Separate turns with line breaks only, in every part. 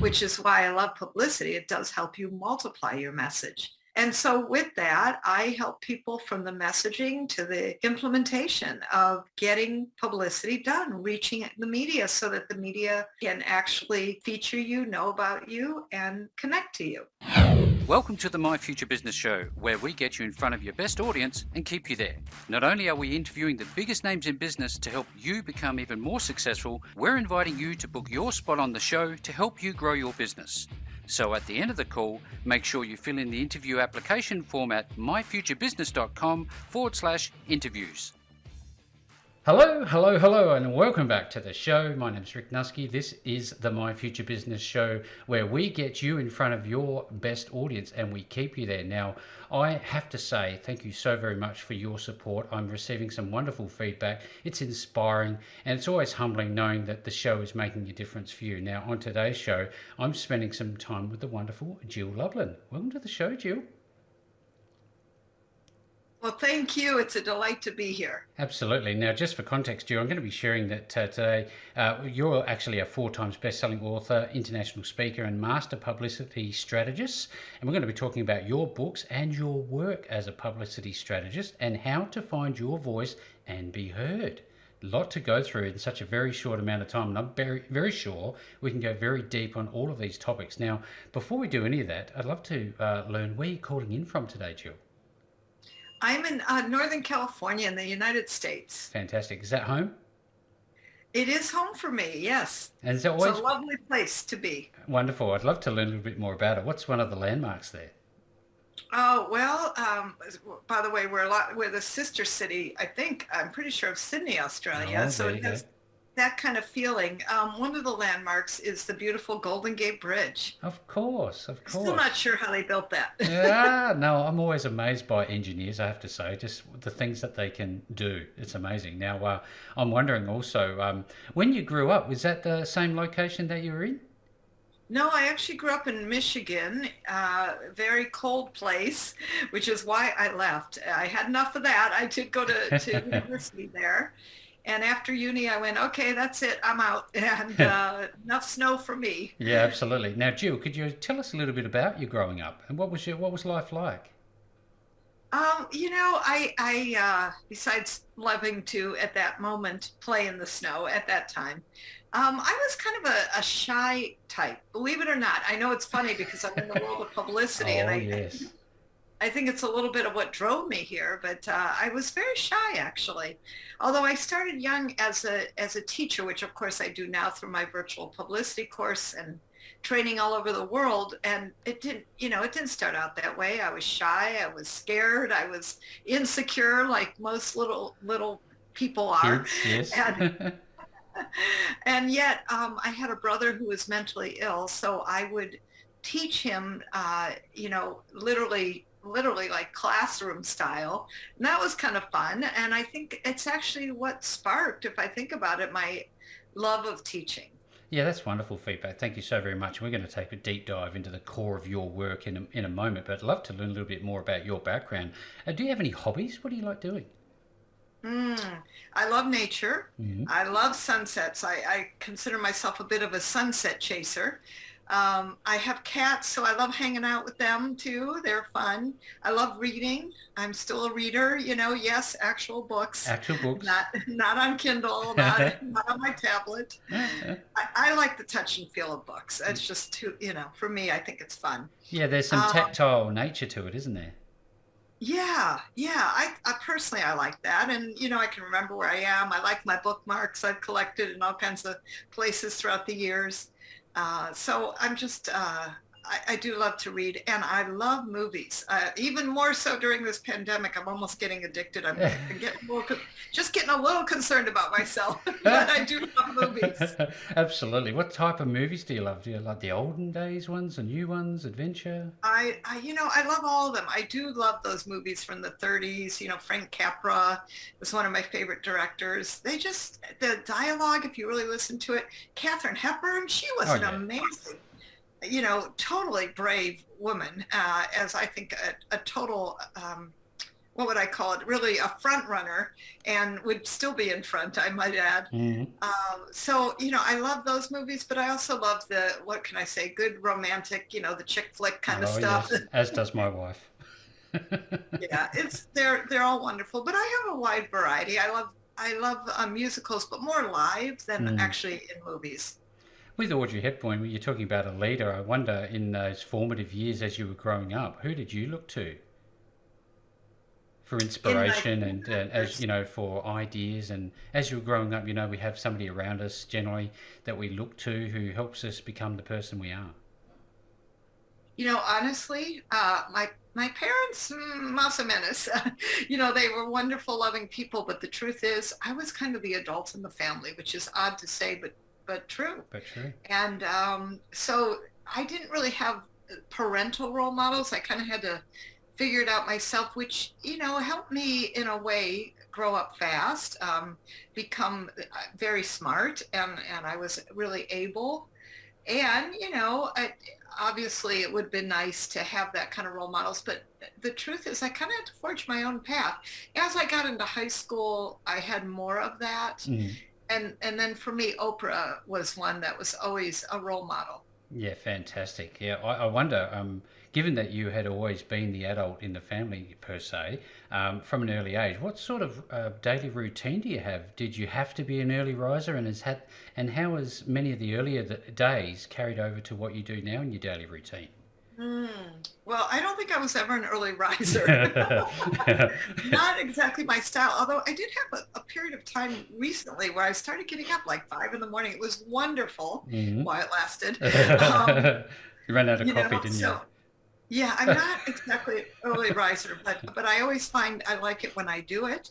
which is why I love publicity. It does help you multiply your message. And so with that, I help people from the messaging to the implementation of getting publicity done, reaching the media so that the media can actually feature you, know about you, and connect to you.
Welcome to the My Future Business Show, where we get you in front of your best audience and keep you there. Not only are we interviewing the biggest names in business to help you become even more successful, we're inviting you to book your spot on the show to help you grow your business. So at the end of the call, make sure you fill in the interview application form at myfuturebusiness.com/interviews.
Hello, and welcome back to the show. My name's Rick Nuske. This is the My Future Business Show, where we get you in front of your best audience and we keep you there. Now, I have to say thank you so very much for your support. I'm receiving some wonderful feedback. It's inspiring, and it's always humbling knowing that the show is making a difference for you. Now, on today's show, I'm spending some time with the wonderful Jill Lublin. Welcome to the show, Jill.
Well, thank you. It's a delight to be here.
Absolutely. Now, just for context, Jill, I'm going to be sharing that today you're actually a 4 times best-selling author, international speaker, and master publicity strategist. And we're going to be talking about your books and your work as a publicity strategist and how to find your voice and be heard. A lot to go through in such a very short amount of time, and I'm very, very sure we can go very deep on all of these topics. Now, before we do any of that, I'd love to learn where you're calling in from today, Jill.
I'm in Northern California in the United States.
Fantastic. Is that home?
It is home for me, yes.
And is it always...
It's a lovely place to be.
Wonderful. I'd love to learn a little bit more about it. What's one of the landmarks there?
Oh, well, by the way, we're the sister city, I think, I'm pretty sure, of Sydney, Australia. So it has that kind of feeling. One of the landmarks is the beautiful Golden Gate Bridge.
Of course.
Still not sure how they built that.
Yeah, no, I'm always amazed by engineers, I have to say, just the things that they can do. It's amazing. Now, I'm wondering also, when you grew up, was that the same location that you were in?
No, I actually grew up in Michigan, very cold place, which is why I left. I had enough of that. I did go to university there. And after uni, I went, okay, that's it. I'm out. And enough snow for me.
Yeah, absolutely. Now, Jill, could you tell us a little bit about you growing up and what was life like?
I besides loving to, at that moment, play in the snow at that time, I was kind of a shy type, believe it or not. I know it's funny because I'm in the world of publicity, and
yes.
I think it's a little bit of what drove me here, but I was very shy, actually. Although I started young as a teacher, which of course I do now through my virtual publicity course and training all over the world. And it didn't start out that way. I was shy. I was scared. I was insecure, like most little people are.
Yes.
And yet I had a brother who was mentally ill, so I would teach him, literally like classroom style. And that was kind of fun. And I think it's actually what sparked, if I think about it, my love of teaching.
Yeah, that's wonderful feedback. Thank you so very much. We're going to take a deep dive into the core of your work in a moment, but I'd love to learn a little bit more about your background. Do you have any hobbies? What do you like doing?
I love nature. Mm-hmm. I love sunsets. I consider myself a bit of a sunset chaser. I have cats, so I love hanging out with them too. They're fun. I love reading. I'm still a reader, yes, actual books.
Actual books.
Not on Kindle, not on my tablet. I like the touch and feel of books. It's just too, for me, I think it's fun.
Yeah, there's some tactile nature to it, isn't there?
Yeah. I personally, I like that. And, I can remember where I am. I like my bookmarks I've collected in all kinds of places throughout the years. So I'm just, I do love to read, and I love movies, even more so during this pandemic. I'm almost getting addicted. I'm getting a little concerned about myself, but I do love movies.
Absolutely. What type of movies do you love? Do you like the olden days ones, the new ones, adventure?
I love all of them. I do love those movies from the 30s. Frank Capra was one of my favorite directors. The dialogue, if you really listen to it, Katharine Hepburn, she was an amazing, totally brave woman, as I think a total what would I call it? Really a front runner, and would still be in front, I might add.
Mhm.
So, I love those movies, but I also love what can I say, good romantic, the chick flick kind of
Oh,
stuff.
yes, as does my wife.
Yeah, they're all wonderful, but I have a wide variety. I love musicals, but more live than
Mm.
actually in movies.
With Audrey Hepburn, when you're talking about a leader, I wonder in those formative years as you were growing up, who did you look to for
In my
inspiration and as
teenagers,
you know, for ideas? And as you were growing up, we have somebody around us generally that we look to who helps us become the person we are.
honestly, my parents, más o menos, they were wonderful, loving people, but the truth is, I was kind of the adult in the family, which is odd to say, but true.
But true.
And so I didn't really have parental role models. I kind of had to figure it out myself, which, helped me in a way grow up fast, become very smart, and I was really able. And, obviously it would have been nice to have that kind of role models, but the truth is I kind of had to forge my own path. As I got into high school, I had more of that.
Mm.
And then for me, Oprah was one that was always a role model.
Yeah, fantastic. Yeah, I wonder, given that you had always been the adult in the family per se, from an early age, what sort of daily routine do you have? Did you have to be an early riser, and how has many of the earlier days carried over to what you do now in your daily routine?
Hmm. Well, I don't think I was ever an early riser. Not exactly my style, although I did have a period of time recently where I started getting up like 5 in the morning. It was wonderful
Hmm.
while it lasted. Um,
You ran out of coffee, didn't you?
so yeah, I'm not exactly an early riser, but I always find I like it when I do it.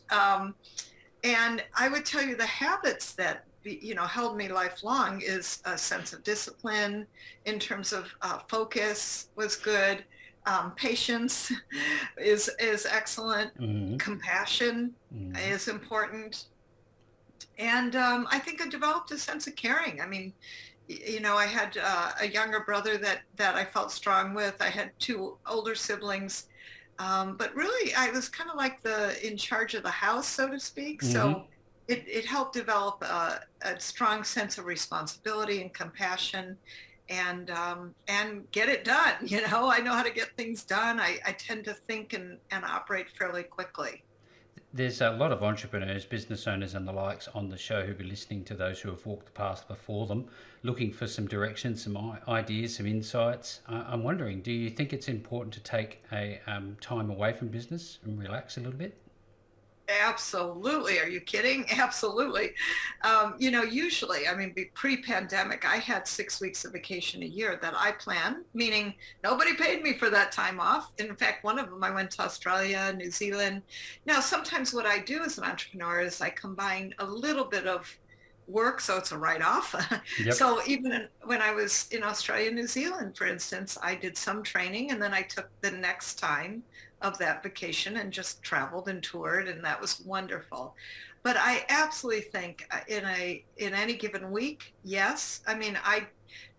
And I would tell you the habits that held me lifelong is a sense of discipline in terms of focus was good. Patience is excellent.
Hmm.
Compassion
Hmm.
is important. And I think I developed a sense of caring. I mean, I had a younger brother that I felt strong with. I had two older siblings, but really I was kind of like the in charge of the house, so to speak.
Hmm.
So it helped develop a strong sense of responsibility and compassion, and get it done. I know how to get things done. I tend to think and operate fairly quickly.
There's a lot of entrepreneurs, business owners, and the likes on the show who'll be listening to those who have walked the path before them, looking for some direction, some ideas, some insights. I'm wondering, do you think it's important to take a time away from business and relax a little bit?
Absolutely. Are you kidding? Absolutely. Usually, I mean, pre-pandemic, I had 6 weeks of vacation a year that I planned, meaning nobody paid me for that time off. In fact, one of them, I went to Australia, New Zealand. Now, sometimes what I do as an entrepreneur is I combine a little bit of work, so it's a write-off.
Yep.
So even when I was in Australia, New Zealand, for instance, I did some training, and then I took the next time of that vacation and just traveled and toured, and that was wonderful. But I absolutely think in any given week, yes. I mean, I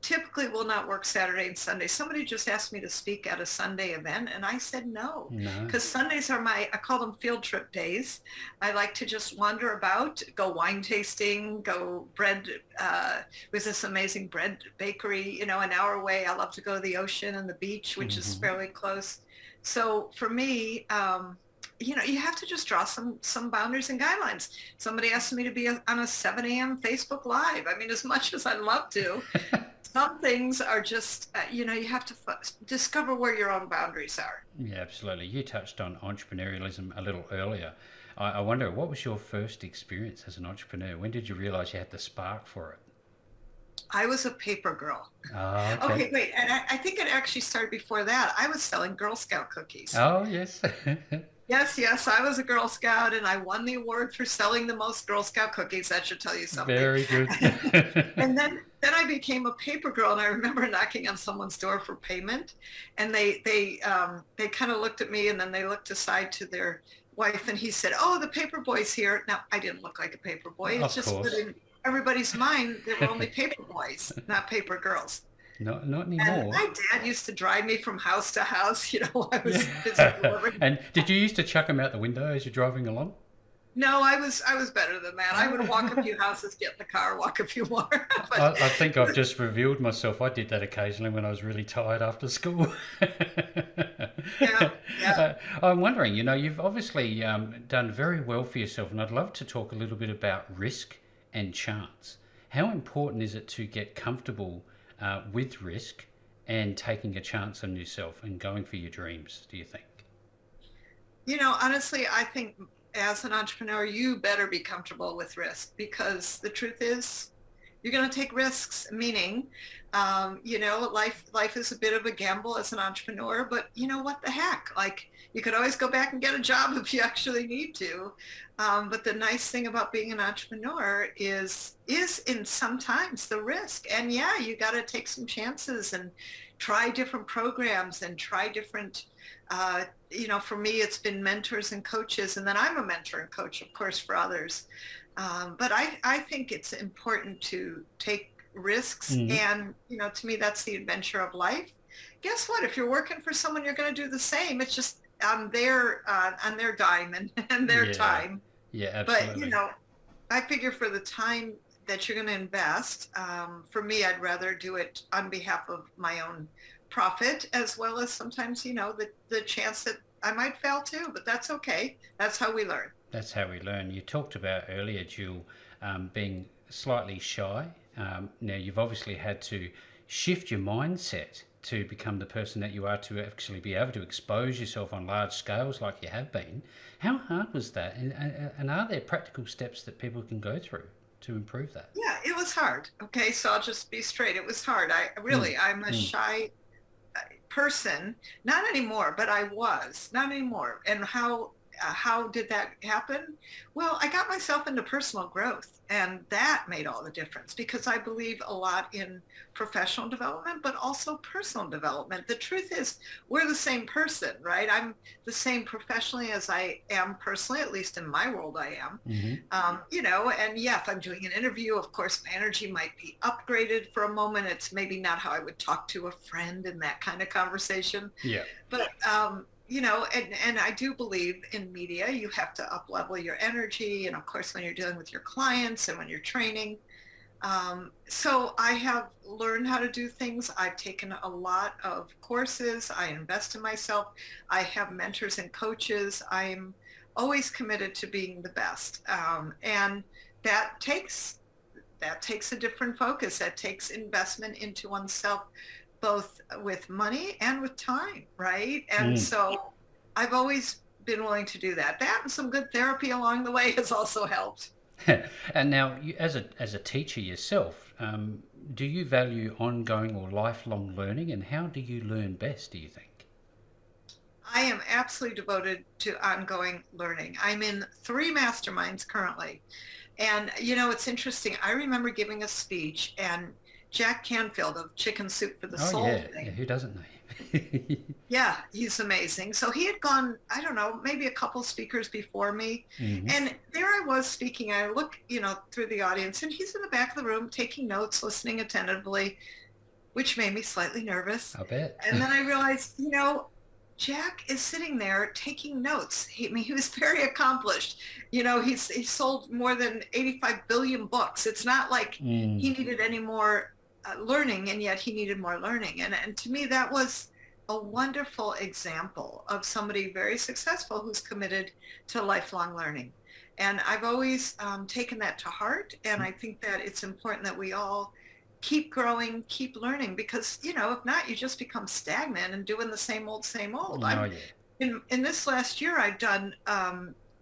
typically will not work Saturday and Sunday. Somebody just asked me to speak at a Sunday event, and I said no,
No.
because Sundays are I call them field trip days. I like to just wander about, go wine tasting, go bread. There's this amazing bread bakery, an hour away. I love to go to the ocean and the beach, which is
Hmm.
fairly close. So for me, you have to just draw some boundaries and guidelines. Somebody asked me to be on a 7 a.m. Facebook Live. I mean, as much as I'd love to, some things are just, you have to discover where your own boundaries are.
Yeah, absolutely. You touched on entrepreneurialism a little earlier. I wonder, what was your first experience as an entrepreneur? When did you realize you had the spark for it?
I was a paper girl.
Oh, okay.
Okay, wait. And I think it actually started before that. I was selling Girl Scout cookies.
Oh, yes.
Yes, yes, I was a Girl Scout, and I won the award for selling the most Girl Scout cookies. That should tell you something.
Very good.
And then I became a paper girl, and I remember knocking on someone's door for payment, and they kind of looked at me, and then they looked aside to their wife, and he said, "Oh, the paper boy's here." Now I didn't look like a paper boy. It's
Of
just that
course.
in everybody's mind there were only paper boys, not paper girls.
Not
And
anymore.
my dad used to drive me from house to house, while I was busy
Yeah.
delivering.
And did you used to chuck them out the window as you're driving along?
No, I was better than that. I would walk a
I,
few houses, get in the car, walk a few more. But
I think I've just revealed myself. I did that occasionally when I was really tired after school.
yeah, yeah.
I'm wondering, you've obviously done very well for yourself, and I'd love to talk a little bit about risk and chance. How important is it to get comfortable with risk and taking a chance on yourself and going for your dreams, do you think?
Honestly, I think as an entrepreneur, you better be comfortable with risk, because the truth is you're going to take risks, meaning, life is a bit of a gamble as an entrepreneur, but what the heck? Like, you could always go back and get a job if you actually need to. But the nice thing about being an entrepreneur is in sometimes the risk. And yeah, you got to take some chances and try different programs and try different, for me, it's been mentors and coaches. And then I'm a mentor and coach, of course, for others. But I think it's important to take risks.
Mm.
And, to me, that's the adventure of life. Guess what? If you're working for someone, you're going to do the same. It's just on their dime and their
Yeah,
time.
yeah,
But,
absolutely.
I figure for the time that you're going to invest, for me, I'd rather do it on behalf of my own profit, as well as sometimes, the chance that I might fail too, but that's okay. That's how we learn.
That's how we learn. You talked about earlier, Jill, being slightly shy. Now, you've obviously had to shift your mindset to become the person that you are, to actually be able to expose yourself on large scales like you have been. How hard was that? And are there practical steps that people can go through to improve that?
Yeah, it was hard. Okay, so I'll just be straight. It was hard.
Mm,
I'm a
mm,
shy person, not anymore, but I was not anymore. And how did that happen? Well, I got myself into personal growth, and that made all the difference, because I believe a lot in professional development, but also personal development. The truth is, we're the same person, right? I'm the same professionally as I am personally, at least in my world I am.
mm-hmm.
And yeah, if I'm doing an interview, of course, my energy might be upgraded for a moment. It's maybe not how I would talk to a friend in that kind of conversation.
Yeah.
But, and I do believe in media, you have to up level your energy. And of course, when you're dealing with your clients and when you're training. So I have learned how to do things. I've taken a lot of courses. I invest in myself. I have mentors and coaches. I'm always committed to being the best. And that takes a different focus. That takes investment into oneself, both with money and with time, right? And
Mm.
so I've always been willing to do that. That and some good therapy along the way has also helped.
And now, as a teacher yourself, do you value ongoing or lifelong learning, and how do you learn best, do you think?
I am absolutely devoted to ongoing learning. I'm in 3 masterminds currently. And, it's interesting. I remember giving a speech, and Jack Canfield of Chicken Soup for the
Oh
Soul
yeah, yeah.
thing.
Who doesn't know?
Yeah, he's amazing. So he had gone, I don't know, maybe a couple speakers before me.
Hmm.
And there I was speaking. I look, through the audience, and he's in the back of the room taking notes, listening attentively, which made me slightly nervous.
I bet.
And then I realized, Jack is sitting there taking notes. He was very accomplished. He sold more than 85 billion books. It's not like he
Mm.
needed any more learning, and yet he needed more learning. And to me, that was a wonderful example of somebody very successful who's committed to lifelong learning. And I've always taken that to heart. And I think that it's important that we all keep growing, keep learning, because, if not, you just become stagnant and doing the same old, same old.
Oh
I'm
yeah.
in this last year, I've done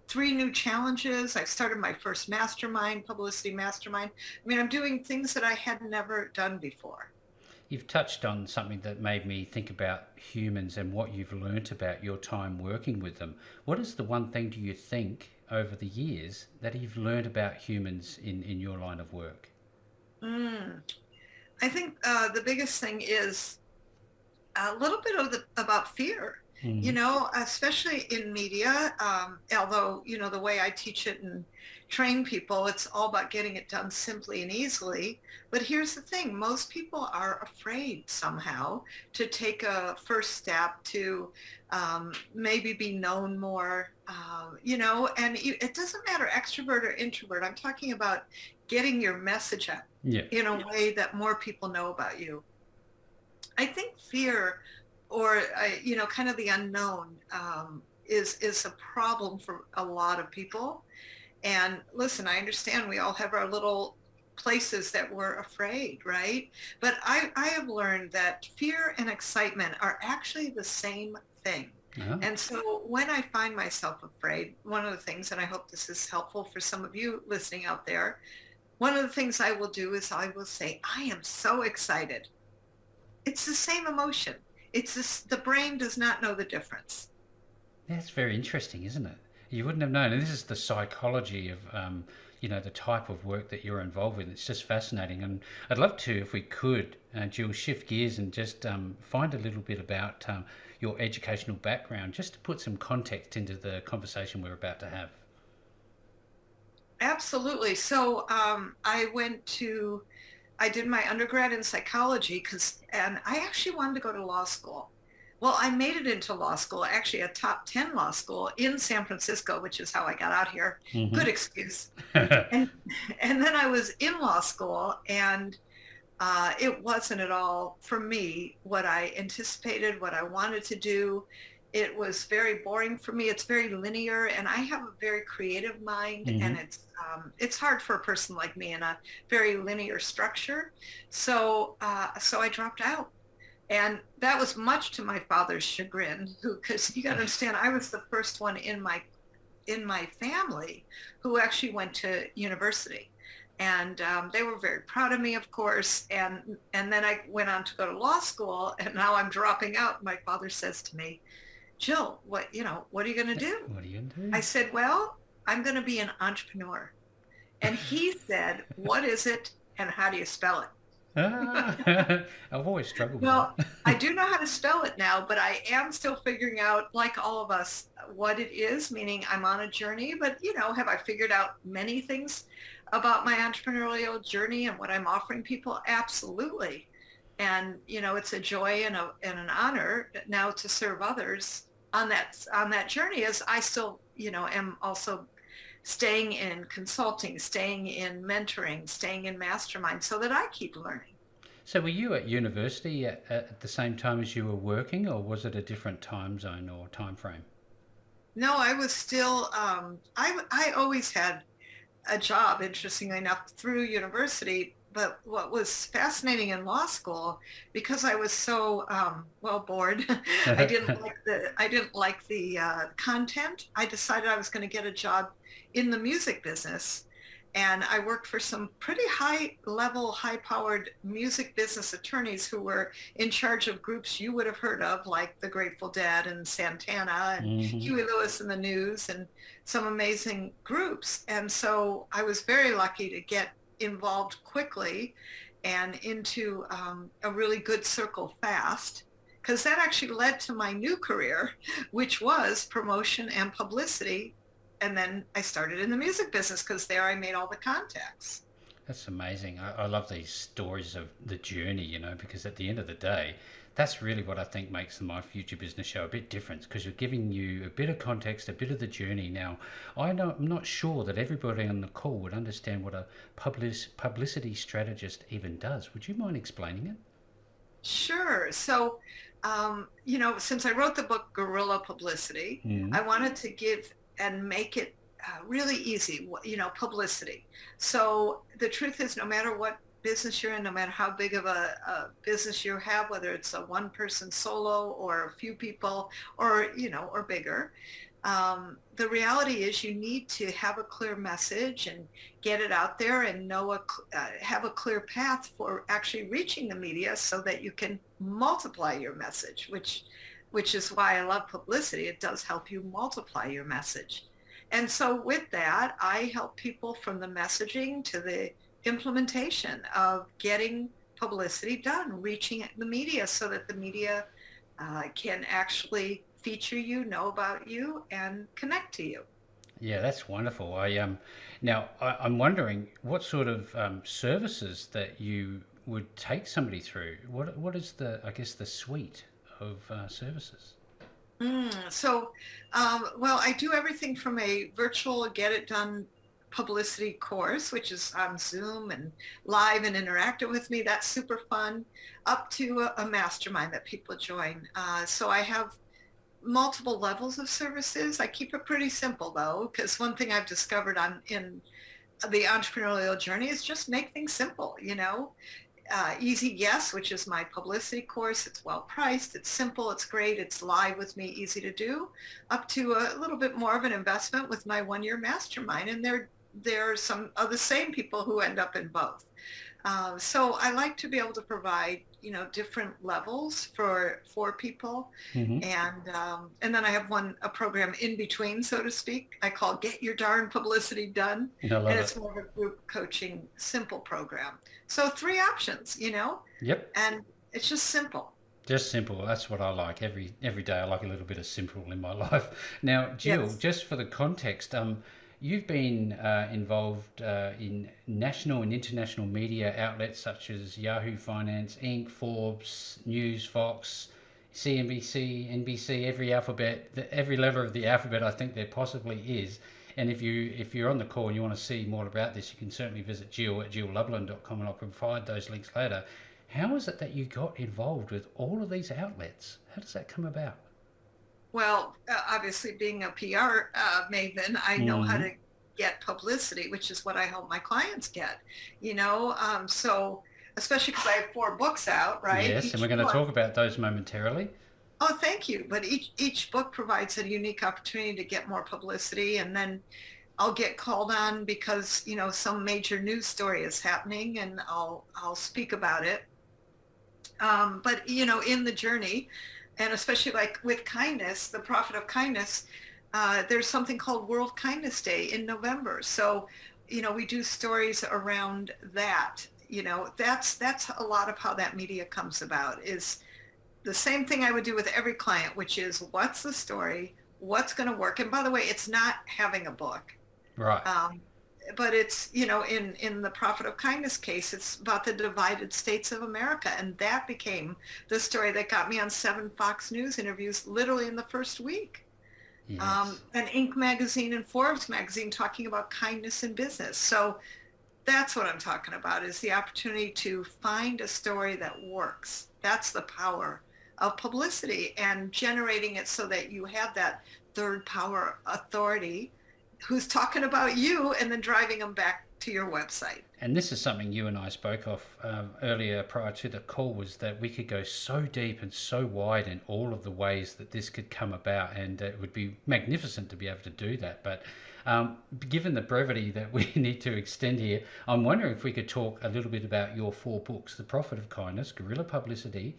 3 new challenges. I've started my first mastermind, publicity mastermind. I mean, I'm doing things that I had never done before.
You've touched on something that made me think about humans and what you've learnt about your time working with them. What is the one thing, do you think, over the years that you've learned about humans in your line of work?
Mm. I think the biggest thing is a little bit about fear. you know, especially in media. Although, you know, the way I teach it and train people, it's all about getting it done simply and easily. But here's the thing, most people are afraid somehow to take a first step to maybe be known more, you know, and it doesn't matter extrovert or introvert. I'm talking about getting your message out
Yeah.
in a way that more people know about you. I think fear or, you know, kind of the unknown is a problem for a lot of people. And listen, I understand we all have our little places that we're afraid, right? But I have learned that fear and excitement are actually the same thing.
Oh.
And so when I find myself afraid, one of the things, and I hope this is helpful for some of you listening out there, one of the things I will do is I will say, I am so excited. It's the same emotion. It's this, the brain does not know the difference.
That's very interesting, isn't it? You wouldn't have known. And this is the psychology of, the type of work that you're involved with. It's just fascinating. And I'd love to, if we could, Jill, shift gears and just find a little bit about your educational background, just to put some context into the conversation we're about to have.
Absolutely. So I did my undergrad in psychology and I actually wanted to go to law school. Well, I made it into law school, actually a top 10 law school in San Francisco, which is how I got out here.
Mm-hmm.
Good excuse. And, and then I was in law school and it wasn't at all for me what I anticipated, what I wanted to do. It was very boring for me. It's very linear, and I have a very creative mind,
Mm-hmm.
and it's hard for a person like me in a very linear structure. So I dropped out, and that was much to my father's chagrin. Because you got to understand, I was the first one in my family who actually went to university. And they were very proud of me, of course. And then I went on to go to law school, and now I'm dropping out. My father says to me, Jill, what are you going to do?
What are you going to do?
I said, well, I'm going to be an entrepreneur. And he said, what is it and how do you spell it?
I've always struggled with
Well,
that.
I do know how to spell it now, but I am still figuring out, like all of us, what it is, meaning I'm on a journey. But, have I figured out many things about my entrepreneurial journey and what I'm offering people? Absolutely. And, it's a joy and an honor now to serve others on that journey, as I still, am also staying in consulting, staying in mentoring, staying in mastermind so that I keep learning.
So were you at university at the same time as you were working, or was it a different time zone or time frame?
No, I was still, I always had a job, interestingly enough, through university. But what was fascinating in law school, because I was so bored, I didn't like the content. I decided I was going to get a job in the music business, and I worked for some pretty high-level, high-powered music business attorneys who were in charge of groups you would have heard of, like the Grateful Dead and Santana and
Mm-hmm.
Huey Lewis and the News, and some amazing groups. And so I was very lucky to get involved quickly and into a really good circle fast, because that actually led to my new career, which was promotion and publicity. And then I started in the music business because there I made all the contacts.
That's amazing. I love these stories of the journey, because at the end of the day, that's really what I think makes the My Future Business Show a bit different, because you're giving you a bit of context, a bit of the journey. Now, I'm not sure that everybody on the call would understand what a publicity strategist even does. Would you mind explaining it?
Sure. So, since I wrote the book Guerrilla Publicity,
Mm.
I wanted to give and make it really easy, publicity. So the truth is, no matter what business you're in, no matter how big of a business you have, whether it's a one person solo or a few people or bigger, the reality is you need to have a clear message and get it out there and have a clear path for actually reaching the media so that you can multiply your message, which is why I love publicity. It does help you multiply your message. And so with that, I help people from the messaging to the implementation of getting publicity done, reaching the media so that the media can actually feature you, know about you, and connect to you.
Yeah, that's wonderful. I'm wondering what sort of services that you would take somebody through. What is the, I guess, the suite of services?
Well, I do everything from a virtual get it done publicity course, which is on Zoom and live and interactive with me. That's super fun, up to a mastermind that people join. So I have multiple levels of services. I keep it pretty simple though, because one thing I've discovered on in the entrepreneurial journey is just make things simple, Easy Yes, which is my publicity course. It's well priced, it's simple, it's great, it's live with me, easy to do, up to a little bit more of an investment with my 1 year mastermind. And there are some of the same people who end up in both. So I like to be able to provide, different levels for people,
Hmm.
and then I have a program in between, so to speak. I call Get Your Darn Publicity Done,
I
and
love
it's
it.
more of a group coaching, simple program. So three options,
Yep,
and it's just simple.
just simple. That's what I like. Every day I like a little bit of simple in my life. Now, Jill,
Yes.
just for the context, you've been involved in national and international media outlets such as Yahoo Finance, Inc., Forbes, News, Fox, CNBC, NBC, every letter of the alphabet I think there possibly is. And if you're on the call and you want to see more about this, you can certainly visit Jill at jilllublin.com, and I'll provide those links later. How is it that you got involved with all of these outlets? How does that come about?
Well, obviously, being a PR maven, I know how
Mm.
to get publicity, which is what I help my clients get. So especially because I have 4 books out, right?
Yes, and we're
Each
going to
book.
talk about those momentarily.
Oh, thank you. But each book provides a unique opportunity to get more publicity, and then I'll get called on because some major news story is happening, and I'll speak about it. But in the journey, and especially like with kindness, the profit of kindness, there's something called World Kindness Day in November. So, we do stories around that. That's a lot of how that media comes about, is the same thing I would do with every client, which is what's the story, what's going to work. And by the way, it's not having a book.
Right.
Um, but it's, in the Prophet of Kindness case, it's about the divided states of America. And that became the story that got me on 7 Fox News interviews literally in the first week.
Yes.
And Inc. magazine and Forbes magazine talking about kindness in business. So that's what I'm talking about, is the opportunity to find a story that works. That's the power of publicity, and generating it so that you have that third power authority who's talking about you and then driving them back to your website.
And this is something you and I spoke of earlier prior to the call, was that we could go so deep and so wide in all of the ways that this could come about, and it would be magnificent to be able to do that. But given the brevity that we need to extend here, I'm wondering if we could talk a little bit about your 4 books: The Profit of Kindness, Guerrilla Publicity,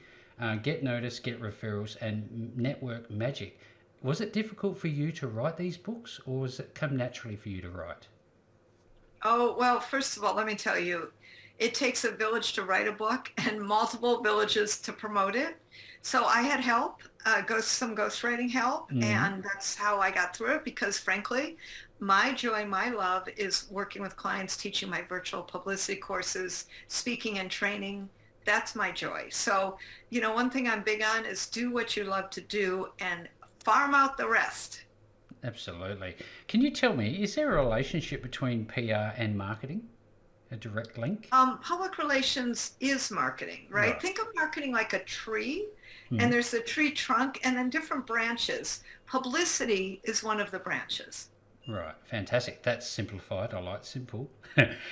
Get Notice, Get Referrals, and Network Magic. Was it difficult for you to write these books, or was it come naturally for you to write?
Oh, well, first of all, let me tell you, it takes a village to write a book and multiple villages to promote it. So I had help, some ghostwriting help,
Mm.
and that's how I got through it, because frankly, my joy, my love is working with clients, teaching my virtual publicity courses, speaking and training. That's my joy. So, one thing I'm big on is do what you love to do and farm out the rest.
Absolutely. Can you tell me, is there a relationship between PR and marketing? A direct link?
Public relations is marketing, right?
Right.
Think of marketing like a tree, and
Mm.
there's the tree trunk and then different branches. Publicity is one of the branches.
Right. Fantastic. That's simplified. I like simple.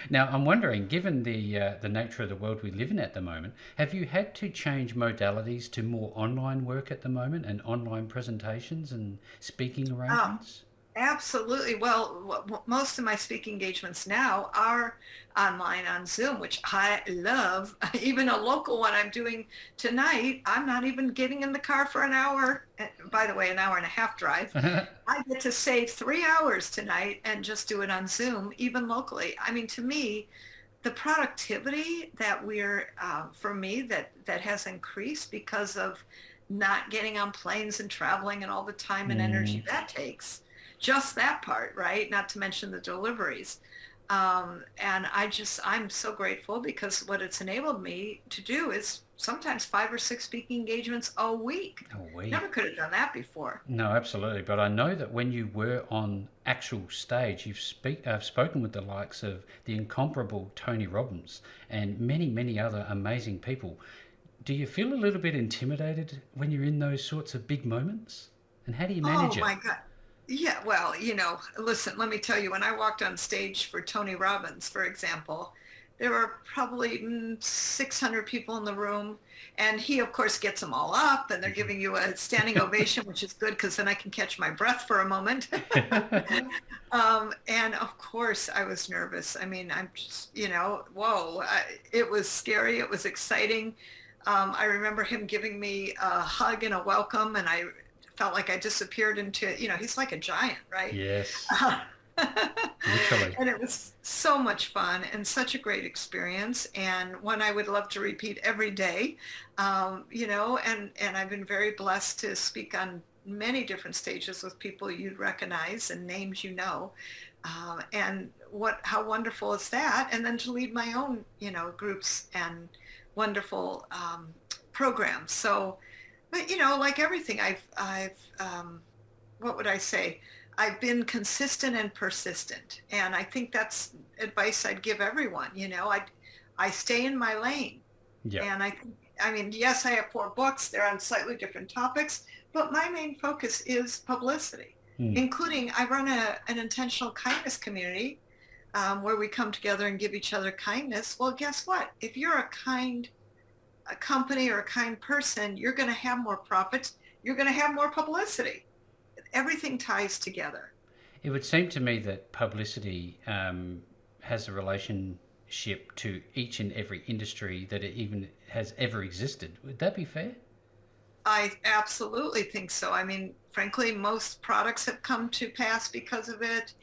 Now, I'm wondering, given the nature of the world we live in at the moment, have you had to change modalities to more online work at the moment, and online presentations and speaking
Oh,
arrangements?
absolutely. Well, most of my speaking engagements now are online on Zoom, which I love. Even a local one I'm doing tonight, I'm not even getting in the car for an hour. By the way, an hour and a half drive. I get to save 3 hours tonight and just do it on Zoom, even locally. I mean, to me, the productivity that for me, that has increased because of not getting on planes and traveling and all the time and energy
Mm.
that takes. Just that part, right? Not to mention the deliveries. And I'm so grateful because what it's enabled me to do is sometimes 5 or 6 speaking engagements a week.
Oh, we.
Never could have done that before.
No, absolutely. But I know that when you were on actual stage, spoken with the likes of the incomparable Tony Robbins and many, many other amazing people. Do you feel a little bit intimidated when you're in those sorts of big moments? And how do you
Oh
manage it?
my God. Yeah, well, listen, let me tell you, when I walked on stage for Tony Robbins, for example, there were probably 600 people in the room. And he, of course, gets them all up and they're giving you a standing ovation, which is good because then I can catch my breath for a moment. And of course, I was nervous. I mean, I'm just, whoa, it was scary. It was exciting. I remember him giving me a hug and a welcome, and I felt like I disappeared into, he's like a giant, right?
Yes,
Uh,
literally.
and it was so much fun and such a great experience, and one I would love to repeat every day. And I've been very blessed to speak on many different stages with people you'd recognize and names and how wonderful is that? And then to lead my own, groups and wonderful programs. So, but like everything, what would I say? I've been consistent and persistent, and I think that's advice I'd give everyone. I stay in my lane,
Yep.
and I mean, yes, I have 4 books. They're on slightly different topics, but my main focus is publicity,
Mm.
including I run an intentional kindness community where we come together and give each other kindness. Well, guess what? If you're a company or a kind person, you're going to have more profits. You're going to have more publicity. Everything ties together.
It would seem to me that publicity has a relationship to each and every industry that it even has ever existed. Would that be fair?
I absolutely think so. I mean, frankly, most products have come to pass because of it.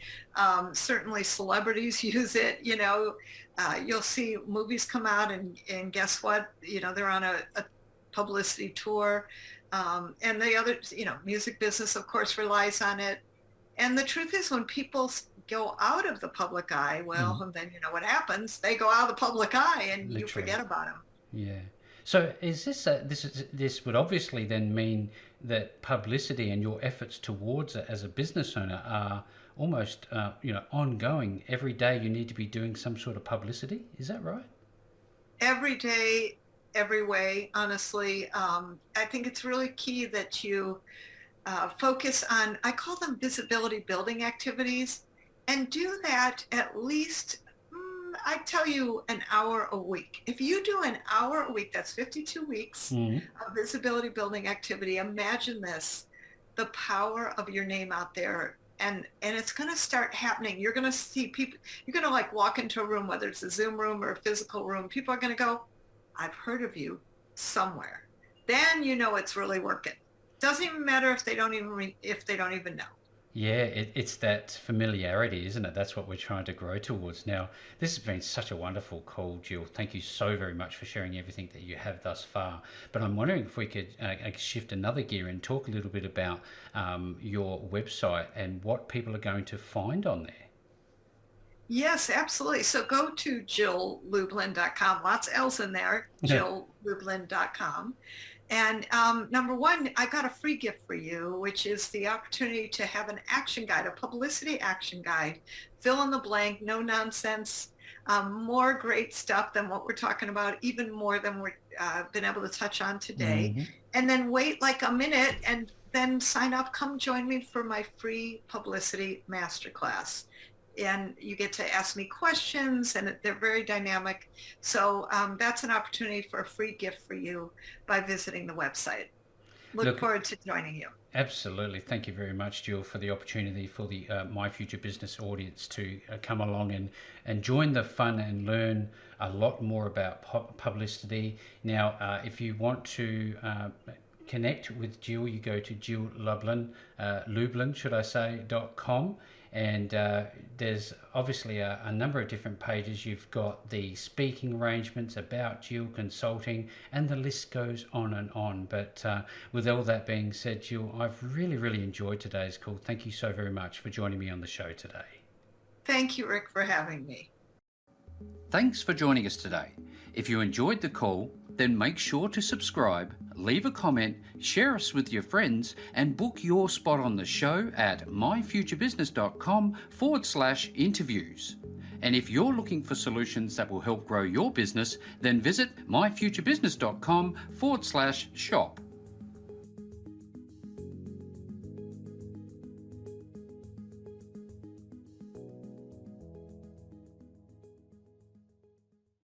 Certainly celebrities use it. You'll see movies come out and guess what? They're on a publicity tour. And the other, music business, of course, relies on it. And the truth is, when people go out of the public eye, well,
Mm.
and then you know what happens? They go out of the public eye, and you
Literally.
forget about them.
Yeah. So is this would obviously then mean that publicity and your efforts towards it as a business owner are almost ongoing. Every day you need to be doing some sort of publicity. Is that right?
Every day, every way. Honestly, I think it's really key that you focus on. I call them visibility building activities, and do that at least I tell you an hour a week. If you do an hour a week, that's 52 weeks
Mm.
of visibility building activity. Imagine this, the power of your name out there. And it's going to start happening. You're going to see people, you're going to like walk into a room, whether it's a Zoom room or a physical room. People are going to go, I've heard of you somewhere. Then you know it's really working. Doesn't even matter if they don't even know.
Yeah, it's that familiarity, isn't it? That's what we're trying to grow towards. Now, this has been such a wonderful call, Jill. Thank you so very much for sharing everything that you have thus far. But I'm wondering if we could shift another gear and talk a little bit about your website and what people are going to find on there.
Yes, absolutely. So go to jilllublin.com. Lots of L's in there, jilllublin.com. And number one, I got a free gift for you, which is the opportunity to have an action guide, a publicity action guide. Fill in the blank, no nonsense, more great stuff than what we're talking about, even more than we've been able to touch on today.
Hmm.
And then wait like a minute and then sign up. Come join me for my free publicity masterclass. And you get to ask me questions, and they're very dynamic. So that's an opportunity for a free gift for you by visiting the website. Look
Look,
forward to joining you.
absolutely. Thank you very much, Jill, for the opportunity for the My Future Business audience to come along and join the fun and learn a lot more about publicity. Now, if you want to connect with Jill, you go to Jill Lublin, Lublin.com, and there's obviously a number of different pages. You've got the speaking arrangements, about Jill, consulting, and the list goes on and on. But with all that being said, Jill, I've really enjoyed today's call. Thank you so very much for joining me on the show today.
Thank you, Rick, for having me.
Thanks for joining us today. If you enjoyed the call, then make sure to subscribe, leave a comment, share us with your friends, and book your spot on the show at myfuturebusiness.com/interviews. And if you're looking for solutions that will help grow your business, then visit myfuturebusiness.com/shop.